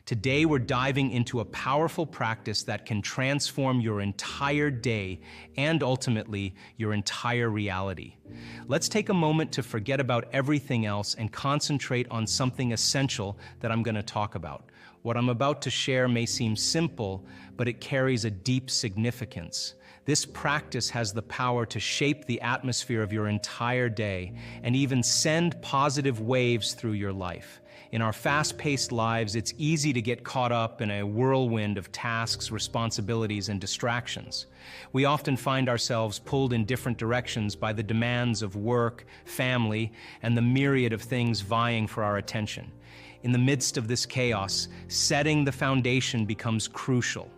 Today, we're diving into a powerful practice that can transform your entire day and ultimately your entire reality. Let's take a moment to forget about everything else and concentrate on something essential that I'm going to talk about. What I'm about to share may seem simple, but it carries a deep significance. This practice has the power to shape the atmosphere of your entire day and even send positive waves through your life. In our fast-paced lives, it's easy to get caught up in a whirlwind of tasks, responsibilities, and distractions. We often find ourselves pulled in different directions by the demands of work, family, and the myriad of things vying for our attention. In the midst of this chaos, setting the foundation becomes crucial.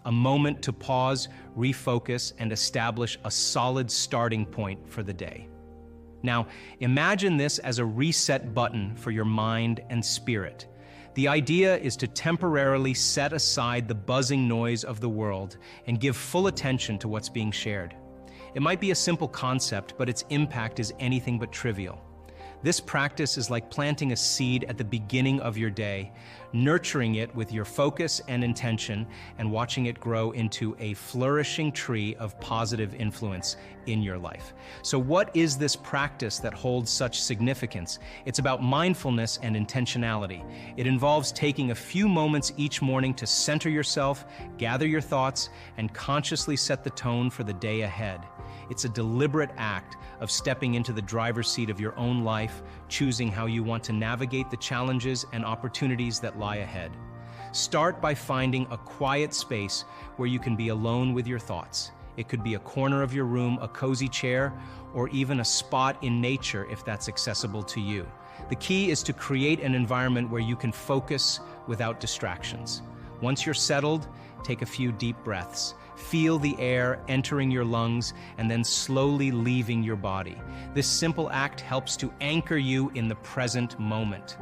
A moment to pause, refocus, and establish a solid starting point for the day. Now, imagine this as a reset button for your mind and spirit. The idea is to temporarily set aside the buzzing noise of the world and give full attention to what's being shared. It might be a simple concept, but its impact is anything but trivial. This practice is like planting a seed at the beginning of your day, nurturing it with your focus and intention, and watching it grow into a flourishing tree of positive influence in your life. So what is this practice that holds such significance? It's about mindfulness and intentionality. It involves taking a few moments each morning to center yourself, gather your thoughts, and consciously set the tone for the day ahead. It's a deliberate act of stepping into the driver's seat of your own life, choosing how you want to navigate the challenges and opportunities that lie ahead. Start by finding a quiet space where you can be alone with your thoughts. It could be a corner of your room, a cozy chair, or even a spot in nature if that's accessible to you. The key is to create an environment where you can focus without distractions. Once you're settled, take a few deep breaths. Feel the air entering your lungs and then slowly leaving your body. This simple act helps to anchor you in the present moment.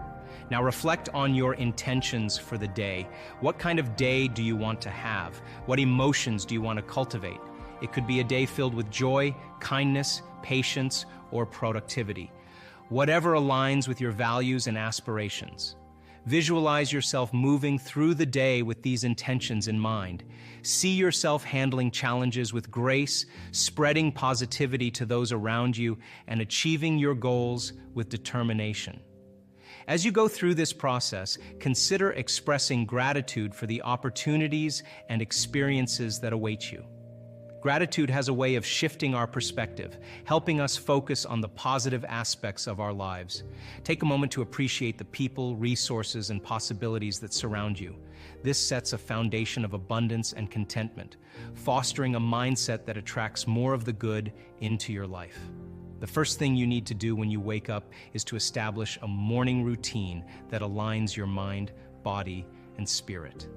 Now reflect on your intentions for the day. What kind of day do you want to have? What emotions do you want to cultivate? It could be a day filled with joy, kindness, patience, or productivity. Whatever aligns with your values and aspirations. Visualize yourself moving through the day with these intentions in mind. See yourself handling challenges with grace, spreading positivity to those around you, and achieving your goals with determination. As you go through this process, consider expressing gratitude for the opportunities and experiences that await you. Gratitude has a way of shifting our perspective, helping us focus on the positive aspects of our lives. Take a moment to appreciate the people, resources, and possibilities that surround you. This sets a foundation of abundance and contentment, fostering a mindset that attracts more of the good into your life. The first thing you need to do when you wake up is to establish a morning routine that aligns your mind, body, and spirit.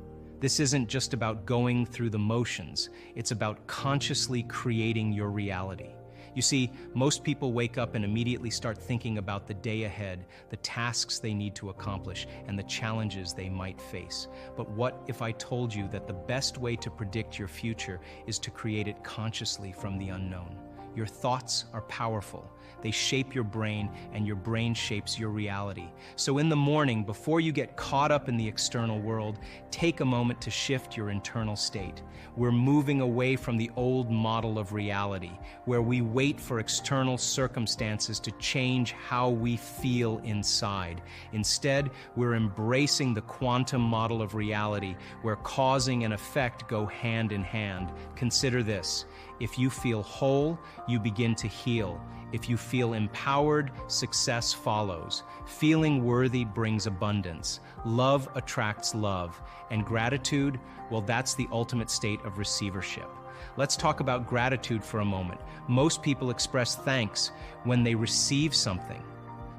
This isn't just about going through the motions, it's about consciously creating your reality. You see, most people wake up and immediately start thinking about the day ahead, the tasks they need to accomplish, and the challenges they might face. But what if I told you that the best way to predict your future is to create it consciously from the unknown? Your thoughts are powerful. They shape your brain, and your brain shapes your reality. So in the morning, before you get caught up in the external world, take a moment to shift your internal state. We're moving away from the old model of reality, where we wait for external circumstances to change how we feel inside. Instead, we're embracing the quantum model of reality, where causing and effect go hand in hand. Consider this. If you feel whole, you begin to heal. If you feel empowered, success follows. Feeling worthy brings abundance. Love attracts love. And gratitude, well, that's the ultimate state of receivership. Let's talk about gratitude for a moment. Most people express thanks when they receive something.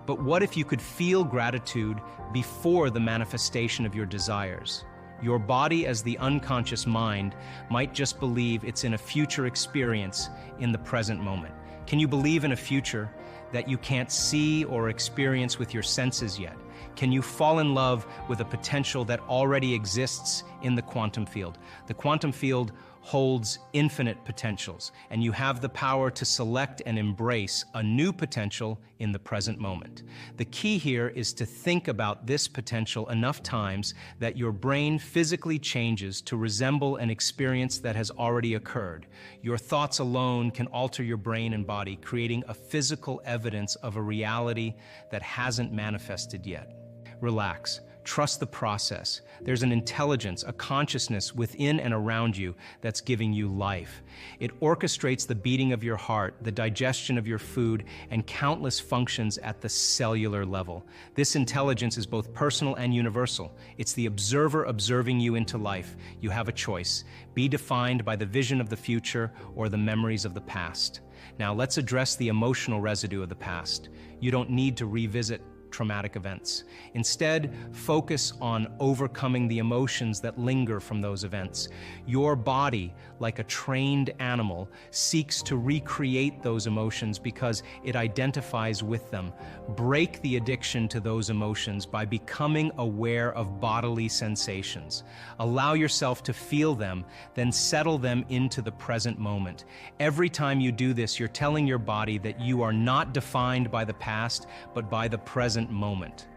But what if you could feel gratitude before the manifestation of your desires? Your body, as the unconscious mind, might just believe it's in a future experience in the present moment. Can you believe in a future that you can't see or experience with your senses yet? Can you fall in love with a potential that already exists in the quantum field? The quantum field holds infinite potentials, and you have the power to select and embrace a new potential in the present moment. The key here is to think about this potential enough times that your brain physically changes to resemble an experience that has already occurred. Your thoughts alone can alter your brain and body, creating a physical evidence of a reality that hasn't manifested yet. Relax. Trust the process. There's an intelligence, a consciousness within and around you that's giving you life. It orchestrates the beating of your heart, the digestion of your food, and countless functions at the cellular level. This intelligence is both personal and universal. It's the observer observing you into life. You have a choice. Be defined by the vision of the future or the memories of the past. Now let's address the emotional residue of the past. You don't need to revisit traumatic events. Instead, focus on overcoming the emotions that linger from those events. Your body, like a trained animal, seeks to recreate those emotions because it identifies with them. Break the addiction to those emotions by becoming aware of bodily sensations. Allow yourself to feel them, then settle them into the present moment. Every time you do this, you're telling your body that you are not defined by the past, but by the present moment.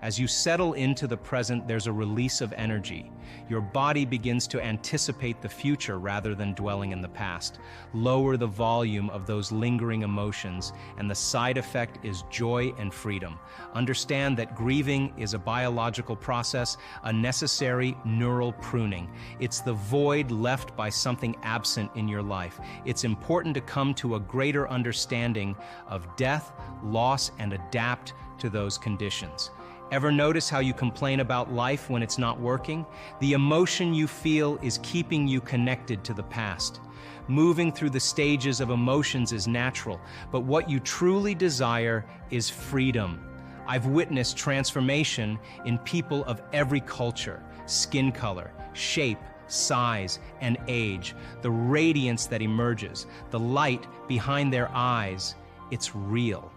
As you settle into the present, there's a release of energy. Your body begins to anticipate the future rather than dwelling in the past. Lower the volume of those lingering emotions, and the side effect is joy and freedom. Understand that grieving is a biological process, a necessary neural pruning. It's the void left by something absent in your life. It's important to come to a greater understanding of death, loss, and adapt to those conditions. Ever notice how you complain about life when it's not working? The emotion you feel is keeping you connected to the past. Moving through the stages of emotions is natural, but what you truly desire is freedom. I've witnessed transformation in people of every culture, skin color, shape, size, and age. The radiance that emerges, the light behind their eyes, it's real.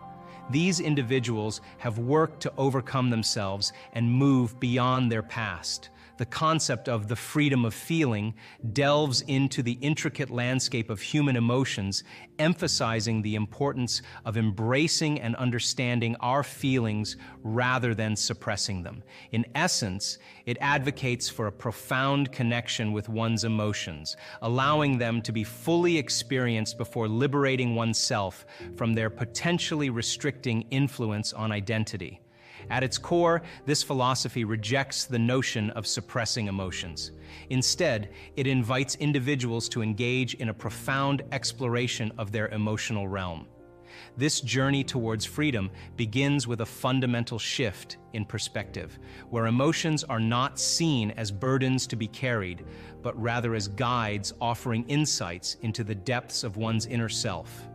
These individuals have worked to overcome themselves and move beyond their past. The concept of the freedom of feeling delves into the intricate landscape of human emotions, emphasizing the importance of embracing and understanding our feelings rather than suppressing them. In essence, it advocates for a profound connection with one's emotions, allowing them to be fully experienced before liberating oneself from their potentially restricting influence on identity. At its core, this philosophy rejects the notion of suppressing emotions. Instead, it invites individuals to engage in a profound exploration of their emotional realm. This journey towards freedom begins with a fundamental shift in perspective, where emotions are not seen as burdens to be carried, but rather as guides offering insights into the depths of one's inner self.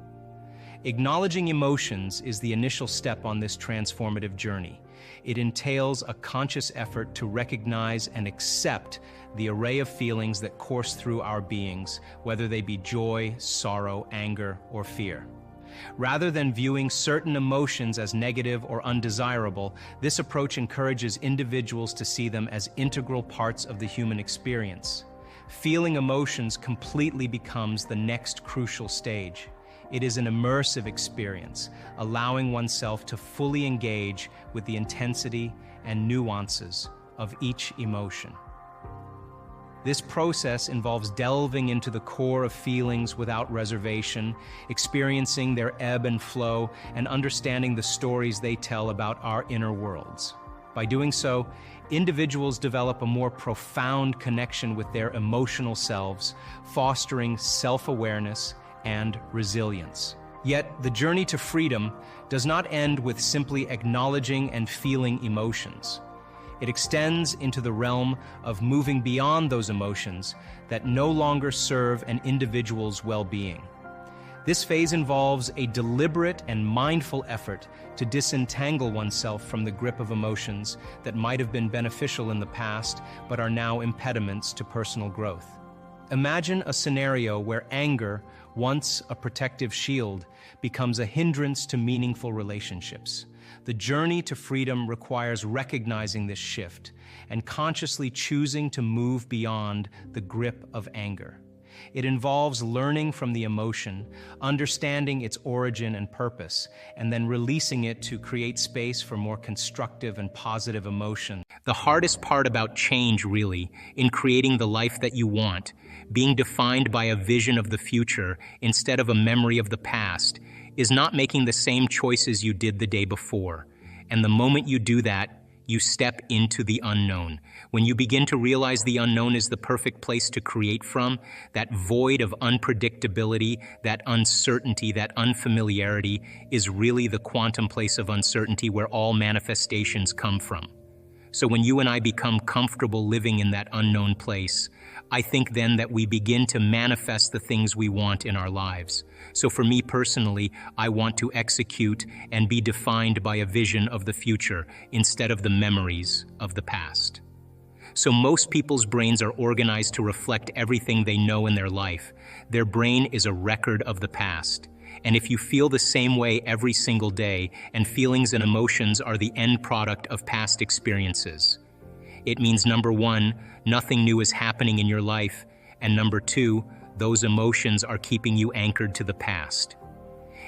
Acknowledging emotions is the initial step on this transformative journey. It entails a conscious effort to recognize and accept the array of feelings that course through our beings, whether they be joy, sorrow, anger, or fear. Rather than viewing certain emotions as negative or undesirable, this approach encourages individuals to see them as integral parts of the human experience. Feeling emotions completely becomes the next crucial stage. It is an immersive experience, allowing oneself to fully engage with the intensity and nuances of each emotion. This process involves delving into the core of feelings without reservation, experiencing their ebb and flow, and understanding the stories they tell about our inner worlds. By doing so, individuals develop a more profound connection with their emotional selves, fostering self-awareness and resilience. Yet, the journey to freedom does not end with simply acknowledging and feeling emotions. It extends into the realm of moving beyond those emotions that no longer serve an individual's well-being. This phase involves a deliberate and mindful effort to disentangle oneself from the grip of emotions that might have been beneficial in the past but are now impediments to personal growth. Imagine a scenario where anger, once a protective shield, becomes a hindrance to meaningful relationships. The journey to freedom requires recognizing this shift and consciously choosing to move beyond the grip of anger. It involves learning from the emotion, understanding its origin and purpose, and then releasing it to create space for more constructive and positive emotion. The hardest part about change, really, in creating the life that you want, being defined by a vision of the future instead of a memory of the past, is not making the same choices you did the day before. And the moment you do that, you step into the unknown. When you begin to realize the unknown is the perfect place to create from, that void of unpredictability, that uncertainty, that unfamiliarity is really the quantum place of uncertainty where all manifestations come from. So when you and I become comfortable living in that unknown place, I think then that we begin to manifest the things we want in our lives. So for me personally, I want to execute and be defined by a vision of the future instead of the memories of the past. So most people's brains are organized to reflect everything they know in their life. Their brain is a record of the past. And if you feel the same way every single day, and feelings and emotions are the end product of past experiences, it means number one, nothing new is happening in your life, and number two, those emotions are keeping you anchored to the past.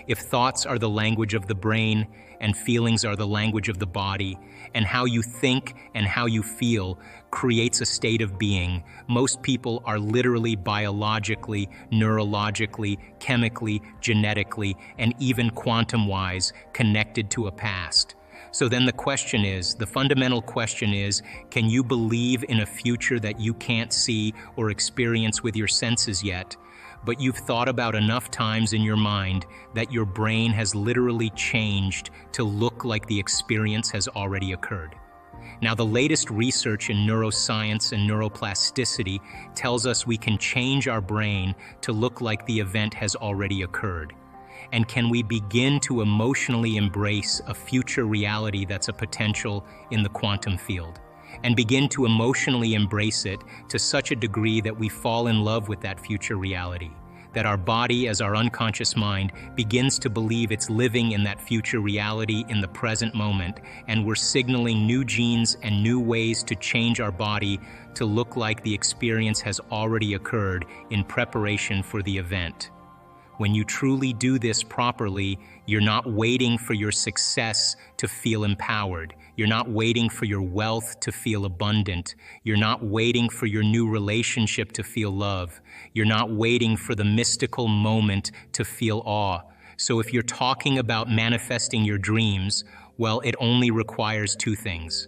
If thoughts are the language of the brain, and feelings are the language of the body, and how you think and how you feel creates a state of being, most people are literally biologically, neurologically, chemically, genetically, and even quantum-wise connected to a past. So then the fundamental question is, can you believe in a future that you can't see or experience with your senses yet, but you've thought about enough times in your mind that your brain has literally changed to look like the experience has already occurred? Now, the latest research in neuroscience and neuroplasticity tells us we can change our brain to look like the event has already occurred. And can we begin to emotionally embrace a future reality that's a potential in the quantum field? And begin to emotionally embrace it to such a degree that we fall in love with that future reality, that our body, as our unconscious mind, begins to believe it's living in that future reality in the present moment, and we're signaling new genes and new ways to change our body to look like the experience has already occurred in preparation for the event. When you truly do this properly, you're not waiting for your success to feel empowered. You're not waiting for your wealth to feel abundant. You're not waiting for your new relationship to feel love. You're not waiting for the mystical moment to feel awe. So if you're talking about manifesting your dreams, well, it only requires two things.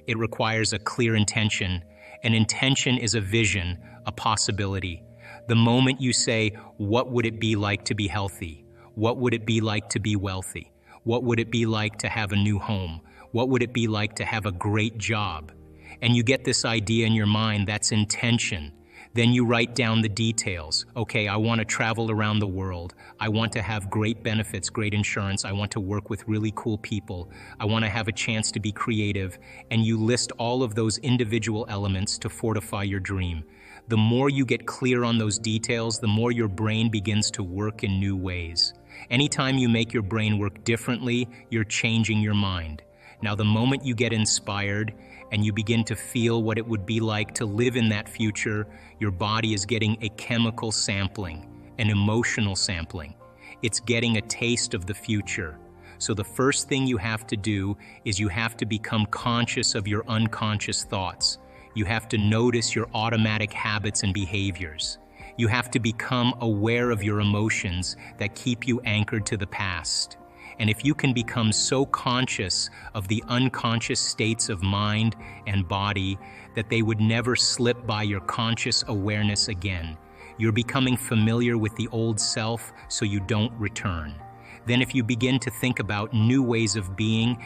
It requires a clear intention. An intention is a vision, a possibility. The moment you say, what would it be like to be healthy? What would it be like to be wealthy? What would it be like to have a new home? What would it be like to have a great job? And you get this idea in your mind, that's intention. Then you write down the details. Okay, I want to travel around the world. I want to have great benefits, great insurance. I want to work with really cool people. I want to have a chance to be creative. And you list all of those individual elements to fortify your dream. The more you get clear on those details, the more your brain begins to work in new ways. Anytime you make your brain work differently, you're changing your mind. Now, the moment you get inspired and you begin to feel what it would be like to live in that future, your body is getting a chemical sampling, an emotional sampling. It's getting a taste of the future. So the first thing you have to do is you have to become conscious of your unconscious thoughts. You have to notice your automatic habits and behaviors. You have to become aware of your emotions that keep you anchored to the past. And if you can become so conscious of the unconscious states of mind and body that they would never slip by your conscious awareness again, you're becoming familiar with the old self so you don't return. Then if you begin to think about new ways of being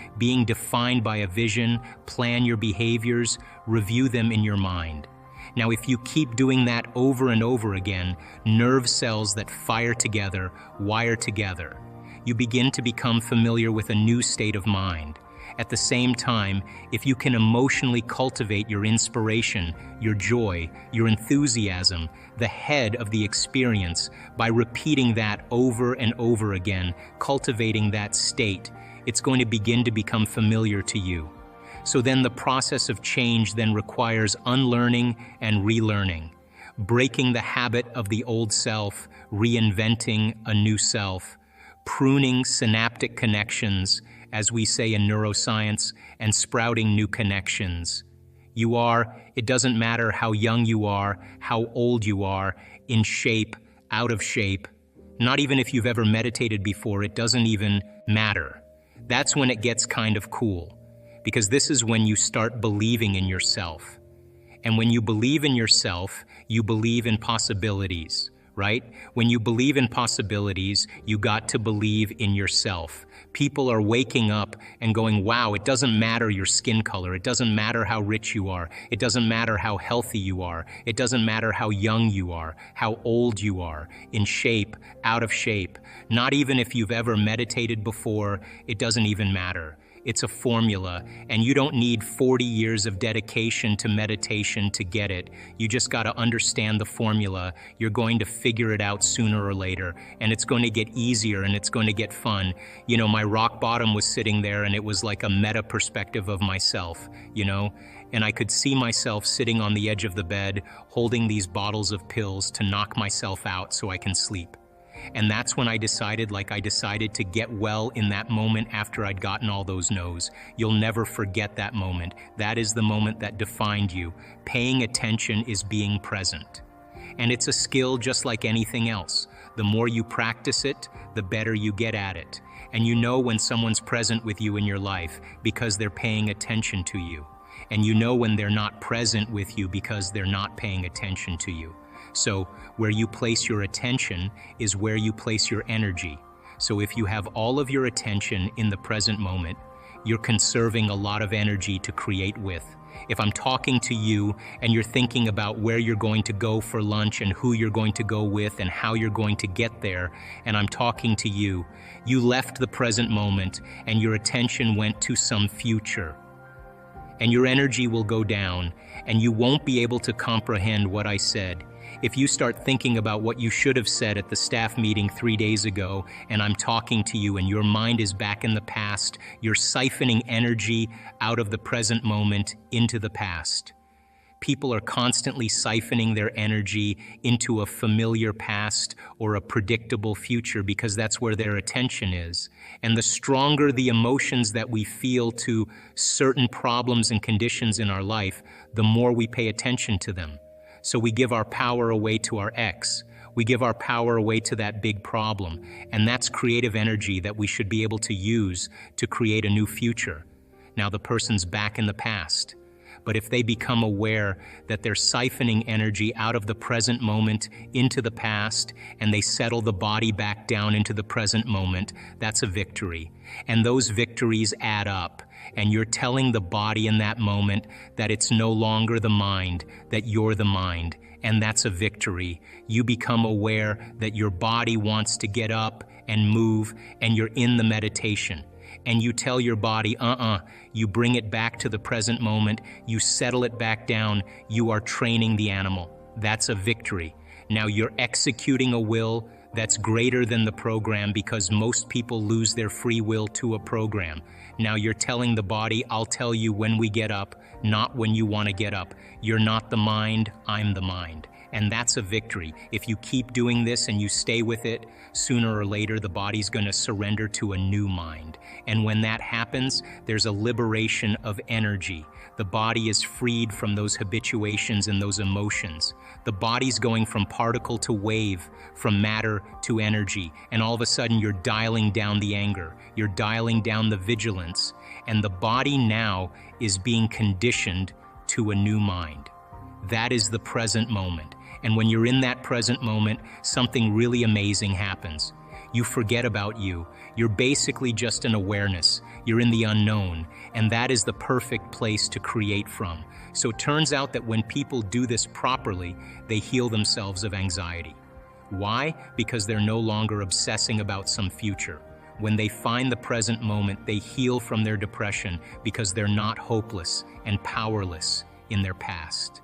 defined by a vision, plan your behaviors, review them in your mind. Now, if you keep doing that over and over again, nerve cells that fire together, wire together. You begin to become familiar with a new state of mind. At the same time, if you can emotionally cultivate your inspiration, your joy, your enthusiasm, the head of the experience, by repeating that over and over again, cultivating that state, it's going to begin to become familiar to you. So then the process of change then requires unlearning and relearning. breaking the habit of the old self, reinventing a new self, pruning synaptic connections, as we say in neuroscience, and sprouting new connections. It doesn't matter how young you are, how old you are, in shape, out of shape. Not even if you've ever meditated before, it doesn't even matter. That's when it gets kind of cool, because this is when you start believing in yourself. And when you believe in yourself, you believe in possibilities, right? When you believe in possibilities, you got to believe in yourself. People are waking up and going, wow, it doesn't matter your skin color. It doesn't matter how rich you are. It doesn't matter how healthy you are. It doesn't matter how young you are, how old you are, in shape, out of shape. Not even if you've ever meditated before, it doesn't even matter. It's a formula, and you don't need 40 years of dedication to meditation to get it. You just got to understand the formula. You're going to figure it out sooner or later, and it's going to get easier and it's going to get fun. You know, my rock bottom was sitting there, and it was like a meta perspective of myself, you know? And I could see myself sitting on the edge of the bed, holding these bottles of pills to knock myself out so I can sleep. And that's when I decided to get well in that moment after I'd gotten all those no's. You'll never forget that moment. That is the moment that defined you. Paying attention is being present. And it's a skill just like anything else. The more you practice it, the better you get at it. And you know when someone's present with you in your life because they're paying attention to you. And you know when they're not present with you because they're not paying attention to you. So where you place your attention is where you place your energy. So if you have all of your attention in the present moment, you're conserving a lot of energy to create with. If I'm talking to you and you're thinking about where you're going to go for lunch and who you're going to go with and how you're going to get there, and I'm talking to you, you left the present moment and your attention went to some future. And your energy will go down and you won't be able to comprehend what I said. If you start thinking about what you should have said at the staff meeting 3 days ago, and I'm talking to you and your mind is back in the past, you're siphoning energy out of the present moment into the past. People are constantly siphoning their energy into a familiar past or a predictable future because that's where their attention is. And the stronger the emotions that we feel to certain problems and conditions in our life, the more we pay attention to them. So we give our power away to our ex. We give our power away to that big problem. And that's creative energy that we should be able to use to create a new future. Now the person's back in the past. But if they become aware that they're siphoning energy out of the present moment into the past, and they settle the body back down into the present moment, that's a victory. And those victories add up. And you're telling the body in that moment that it's no longer the mind, that you're the mind. And that's a victory. You become aware that your body wants to get up and move, and you're in the meditation. And you tell your body, you bring it back to the present moment, you settle it back down, you are training the animal. That's a victory. Now you're executing a will that's greater than the program because most people lose their free will to a program. Now you're telling the body, I'll tell you when we get up, not when you want to get up. You're not the mind, I'm the mind. And that's a victory. If you keep doing this and you stay with it, sooner or later the body's going to surrender to a new mind. And when that happens, there's a liberation of energy. The body is freed from those habituations and those emotions. The body's going from particle to wave, from matter to energy. And all of a sudden you're dialing down the anger. You're dialing down the vigilance. And the body now is being conditioned to a new mind. That is the present moment. And when you're in that present moment, something really amazing happens. You forget about you. You're basically just an awareness. You're in the unknown, and that is the perfect place to create from. So it turns out that when people do this properly, they heal themselves of anxiety. Why? Because they're no longer obsessing about some future. When they find the present moment, they heal from their depression because they're not hopeless and powerless in their past.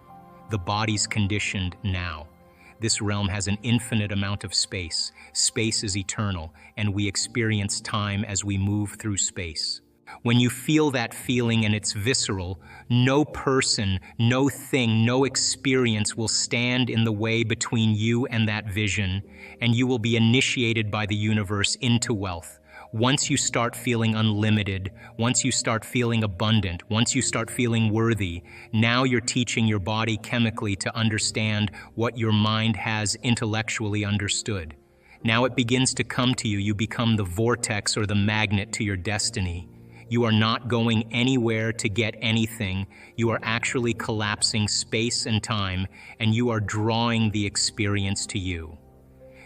The body's conditioned now. This realm has an infinite amount of space. Space is eternal, and we experience time as we move through space. When you feel that feeling and it's visceral, no person, no thing, no experience will stand in the way between you and that vision, and you will be initiated by the universe into wealth. Once you start feeling unlimited, once you start feeling abundant, once you start feeling worthy, now you're teaching your body chemically to understand what your mind has intellectually understood. Now it begins to come to you. You become the vortex or the magnet to your destiny. You are not going anywhere to get anything. You are actually collapsing space and time, and you are drawing the experience to you.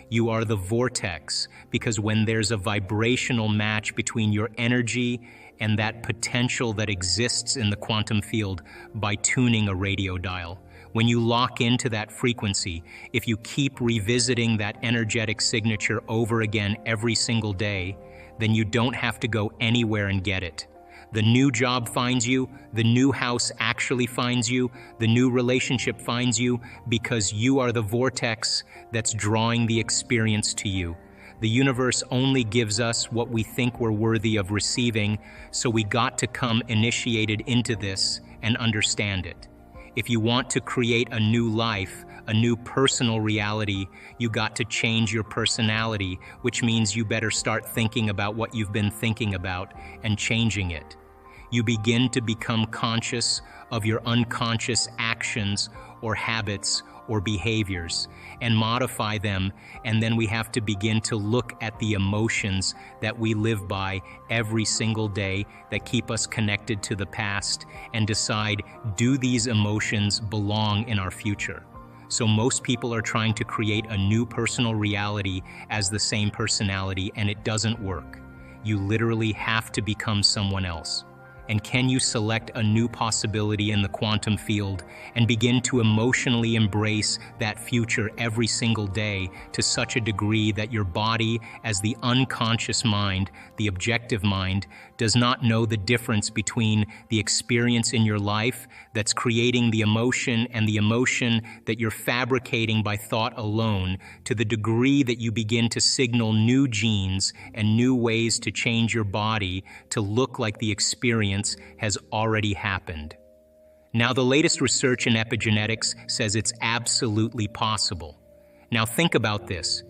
You are the vortex, because when there's a vibrational match between your energy and that potential that exists in the quantum field by tuning a radio dial, when you lock into that frequency, if you keep revisiting that energetic signature over again every single day, then you don't have to go anywhere and get it. The new job finds you, the new house actually finds you, the new relationship finds you, because you are the vortex that's drawing the experience to you. The universe only gives us what we think we're worthy of receiving, so we got to come initiated into this and understand it. If you want to create a new life, a new personal reality, you got to change your personality, which means you better start thinking about what you've been thinking about and changing it. You begin to become conscious of your unconscious actions or habits or behaviors and modify them, and then we have to begin to look at the emotions that we live by every single day that keep us connected to the past and decide, do these emotions belong in our future? So most people are trying to create a new personal reality as the same personality, and it doesn't work. You literally have to become someone else. And can you select a new possibility in the quantum field and begin to emotionally embrace that future every single day to such a degree that your body, as the unconscious mind, the objective mind, does not know the difference between the experience in your life that's creating the emotion and the emotion that you're fabricating by thought alone, to the degree that you begin to signal new genes and new ways to change your body to look like the experience has already happened. Now, the latest research in epigenetics says it's absolutely possible. Now think about this.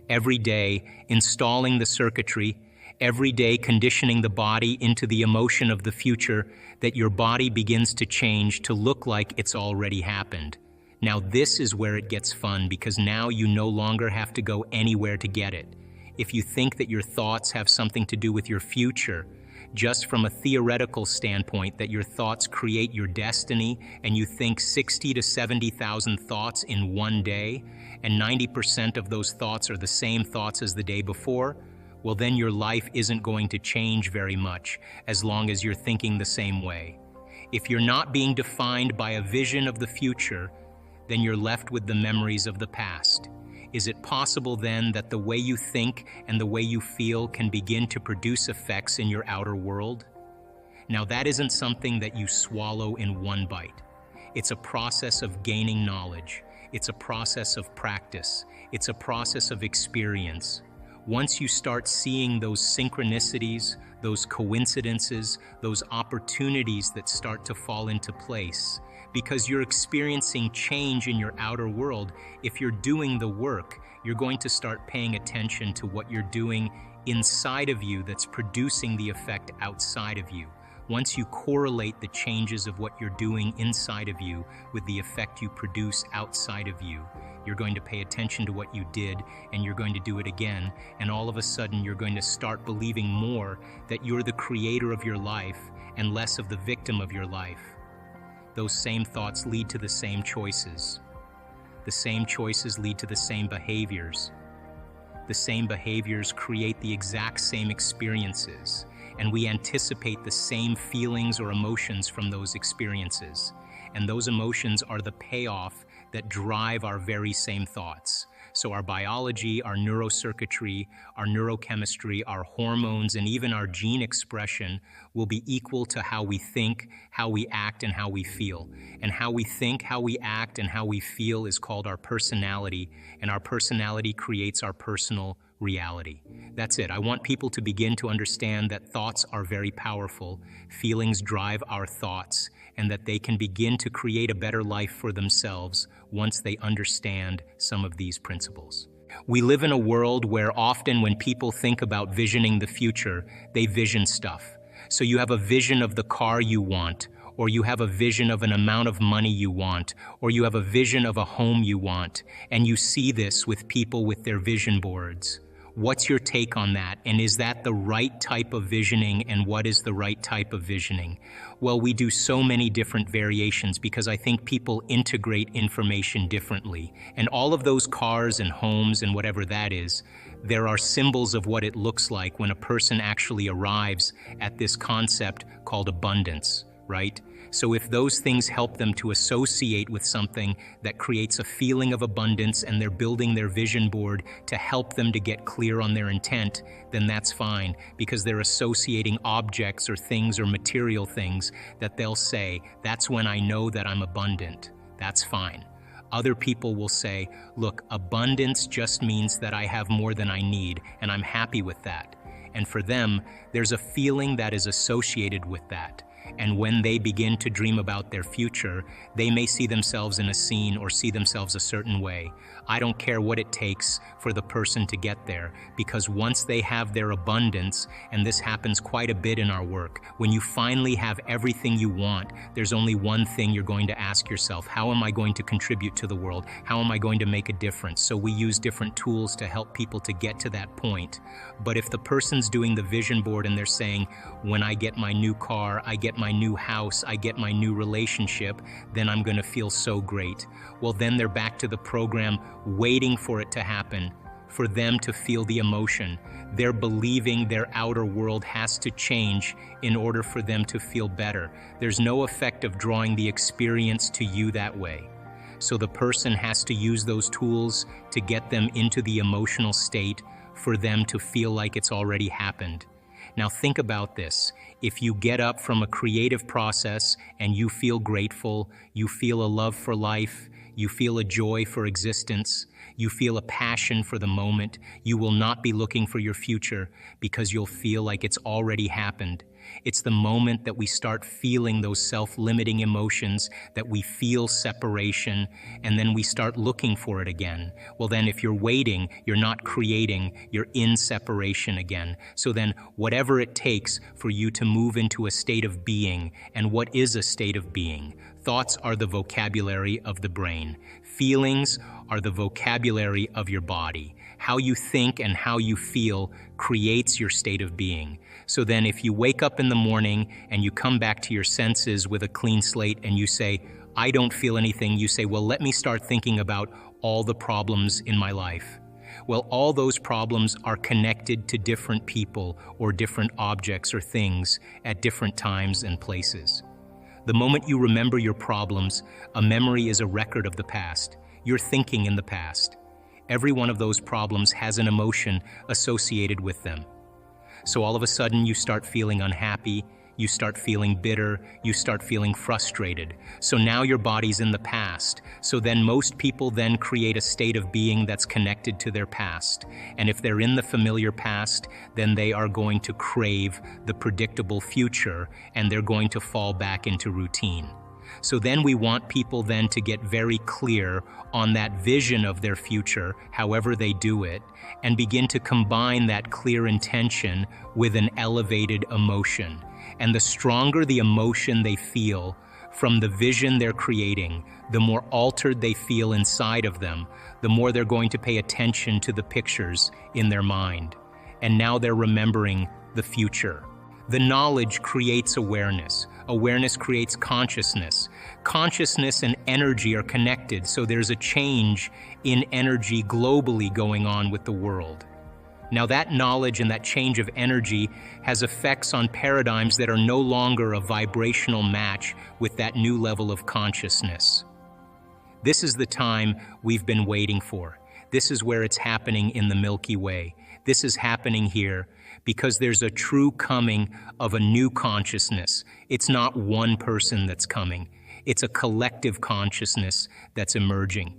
Every day, installing the circuitry, every day conditioning the body into the emotion of the future, that your body begins to change to look like it's already happened. Now this is where it gets fun, because now you no longer have to go anywhere to get it. If you think that your thoughts have something to do with your future, just from a theoretical standpoint, that your thoughts create your destiny, and you think 60 to 70,000 thoughts in one day, and 90% of those thoughts are the same thoughts as the day before, well then your life isn't going to change very much as long as you're thinking the same way. If you're not being defined by a vision of the future, then you're left with the memories of the past. Is it possible then that the way you think and the way you feel can begin to produce effects in your outer world? Now that isn't something that you swallow in one bite. It's a process of gaining knowledge. It's a process of practice. It's a process of experience. Once you start seeing those synchronicities, those coincidences, those opportunities that start to fall into place, because you're experiencing change in your outer world, if you're doing the work, you're going to start paying attention to what you're doing inside of you that's producing the effect outside of you. Once you correlate the changes of what you're doing inside of you with the effect you produce outside of you, you're going to pay attention to what you did, and you're going to do it again, and all of a sudden you're going to start believing more that you're the creator of your life and less of the victim of your life. Those same thoughts lead to the same choices. The same choices lead to the same behaviors. The same behaviors create the exact same experiences, and we anticipate the same feelings or emotions from those experiences. And those emotions are the payoff that drive our very same thoughts. So our biology, our neurocircuitry, our neurochemistry, our hormones, and even our gene expression will be equal to how we think, how we act, and how we feel. And how we think, how we act, and how we feel is called our personality, and our personality creates our personal reality. That's it. I want people to begin to understand that thoughts are very powerful, feelings drive our thoughts, and that they can begin to create a better life for themselves once they understand some of these principles. We live in a world where often when people think about visioning the future, they vision stuff. So you have a vision of the car you want, or you have a vision of an amount of money you want, or you have a vision of a home you want, and you see this with people with their vision boards. What's your take on that? And is that the right type of visioning? And what is the right type of visioning? Well, we do so many different variations because I think people integrate information differently. And all of those cars and homes and whatever that is, there are symbols of what it looks like when a person actually arrives at this concept called abundance, right? So if those things help them to associate with something that creates a feeling of abundance and they're building their vision board to help them to get clear on their intent, then that's fine because they're associating objects or things or material things that they'll say, that's when I know that I'm abundant. That's fine. Other people will say, look, abundance just means that I have more than I need and I'm happy with that. And for them, there's a feeling that is associated with that. And when they begin to dream about their future, they may see themselves in a scene or see themselves a certain way. I don't care what it takes for the person to get there, because once they have their abundance, and this happens quite a bit in our work, when you finally have everything you want, there's only one thing you're going to ask yourself: how am I going to contribute to the world? How am I going to make a difference? So we use different tools to help people to get to that point. But if the person's doing the vision board and they're saying, when I get my new car, I get my new house, I get my new relationship, then I'm going to feel so great. Well, then they're back to the program, waiting for it to happen, for them to feel the emotion. They're believing their outer world has to change in order for them to feel better. There's no effect of drawing the experience to you that way. So the person has to use those tools to get them into the emotional state for them to feel like it's already happened. Now think about this. If you get up from a creative process and you feel grateful, you feel a love for life, you feel a joy for existence, you feel a passion for the moment, you will not be looking for your future because you'll feel like it's already happened. It's the moment that we start feeling those self-limiting emotions, that we feel separation, and then we start looking for it again. Well, then if you're waiting, you're not creating, you're in separation again. So then whatever it takes for you to move into a state of being, and what is a state of being? Thoughts are the vocabulary of the brain. Feelings are the vocabulary of your body. How you think and how you feel creates your state of being. So then if you wake up in the morning and you come back to your senses with a clean slate and you say, I don't feel anything, you say, well, let me start thinking about all the problems in my life. Well, all those problems are connected to different people or different objects or things at different times and places. The moment you remember your problems, a memory is a record of the past. You're thinking in the past. Every one of those problems has an emotion associated with them. So all of a sudden you start feeling unhappy, you start feeling bitter, you start feeling frustrated. So now your body's in the past. So then most people then create a state of being that's connected to their past. And if they're in the familiar past, then they are going to crave the predictable future and they're going to fall back into routine. So then we want people then to get very clear on that vision of their future, however they do it, and begin to combine that clear intention with an elevated emotion. And the stronger the emotion they feel from the vision they're creating, the more altered they feel inside of them, the more they're going to pay attention to the pictures in their mind. And now they're remembering the future. The knowledge creates awareness. Awareness creates consciousness. Consciousness and energy are connected, so there's a change in energy globally going on with the world. Now that knowledge and that change of energy has effects on paradigms that are no longer a vibrational match with that new level of consciousness. This is the time we've been waiting for. This is where it's happening in the Milky Way. This is happening here because there's a true coming of a new consciousness. It's not one person that's coming. It's a collective consciousness that's emerging.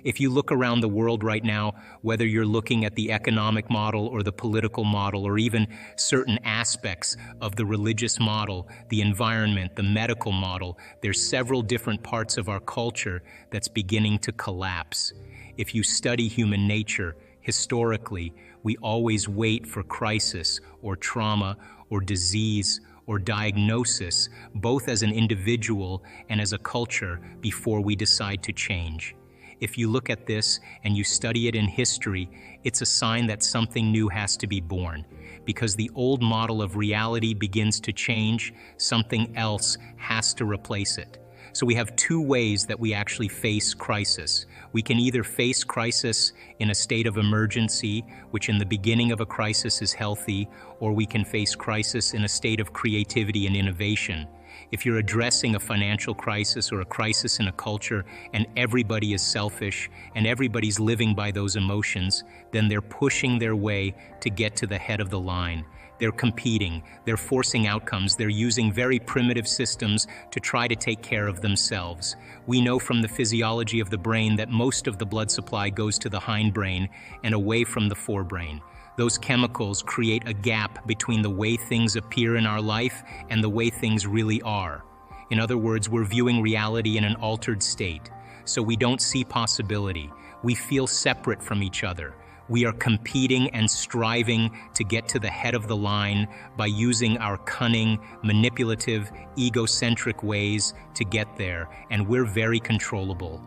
If you look around the world right now, whether you're looking at the economic model or the political model or even certain aspects of the religious model, the environment, the medical model, there's several different parts of our culture that's beginning to collapse. If you study human nature, historically, we always wait for crisis or trauma or disease or diagnosis, both as an individual and as a culture, before we decide to change. If you look at this and you study it in history, it's a sign that something new has to be born. Because the old model of reality begins to change, something else has to replace it. So we have two ways that we actually face crisis. We can either face crisis in a state of emergency, which in the beginning of a crisis is healthy, or we can face crisis in a state of creativity and innovation. If you're addressing a financial crisis or a crisis in a culture and everybody is selfish and everybody's living by those emotions, then they're pushing their way to get to the head of the line. They're competing, they're forcing outcomes, they're using very primitive systems to try to take care of themselves. We know from the physiology of the brain that most of the blood supply goes to the hindbrain and away from the forebrain. Those chemicals create a gap between the way things appear in our life and the way things really are. In other words, we're viewing reality in an altered state. So we don't see possibility. We feel separate from each other. We are competing and striving to get to the head of the line by using our cunning, manipulative, egocentric ways to get there, and we're very controllable.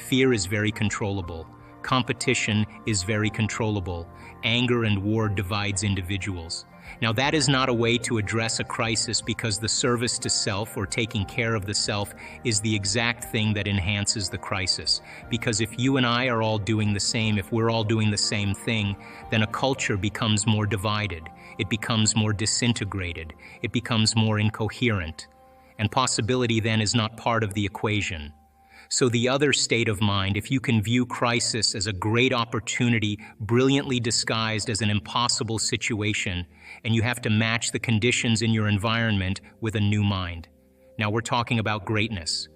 Fear is very controllable. Competition is very controllable. Anger and war divides individuals. Now, that is not a way to address a crisis, because the service to self, or taking care of the self, is the exact thing that enhances the crisis. Because if you and I are all doing the same, if we're all doing the same thing, then a culture becomes more divided. It becomes more disintegrated. It becomes more incoherent. And possibility then is not part of the equation. So the other state of mind, if you can view crisis as a great opportunity brilliantly disguised as an impossible situation, and you have to match the conditions in your environment with a new mind. Now we're talking about greatness,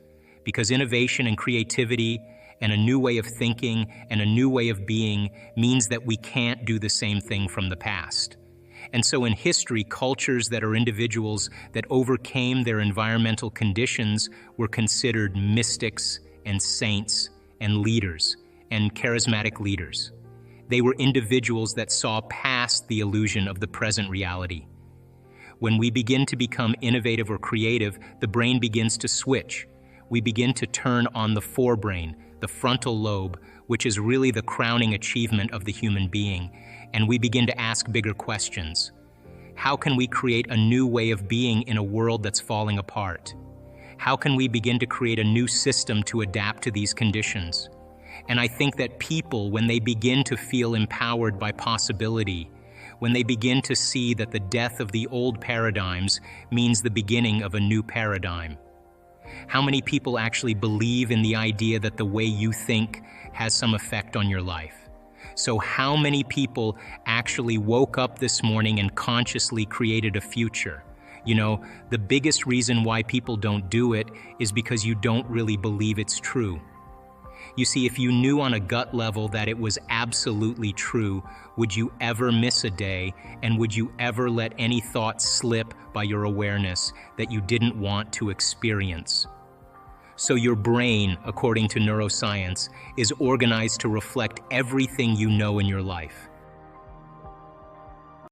because innovation and creativity and a new way of thinking and a new way of being means that we can't do the same thing from the past. And so in history, cultures that are individuals that overcame their environmental conditions were considered mystics and saints and leaders and charismatic leaders. They were individuals that saw past the illusion of the present reality. When we begin to become innovative or creative, the brain begins to switch. We begin to turn on the forebrain, the frontal lobe, which is really the crowning achievement of the human being, and we begin to ask bigger questions. How can we create a new way of being in a world that's falling apart? How can we begin to create a new system to adapt to these conditions? And I think that people, when they begin to feel empowered by possibility, when they begin to see that the death of the old paradigms means the beginning of a new paradigm. How many people actually believe in the idea that the way you think has some effect on your life? So how many people actually woke up this morning and consciously created a future? You know, the biggest reason why people don't do it is because you don't really believe it's true. You see, if you knew on a gut level that it was absolutely true, would you ever miss a day, and would you ever let any thought slip by your awareness that you didn't want to experience? So your brain, according to neuroscience, is organized to reflect everything you know in your life.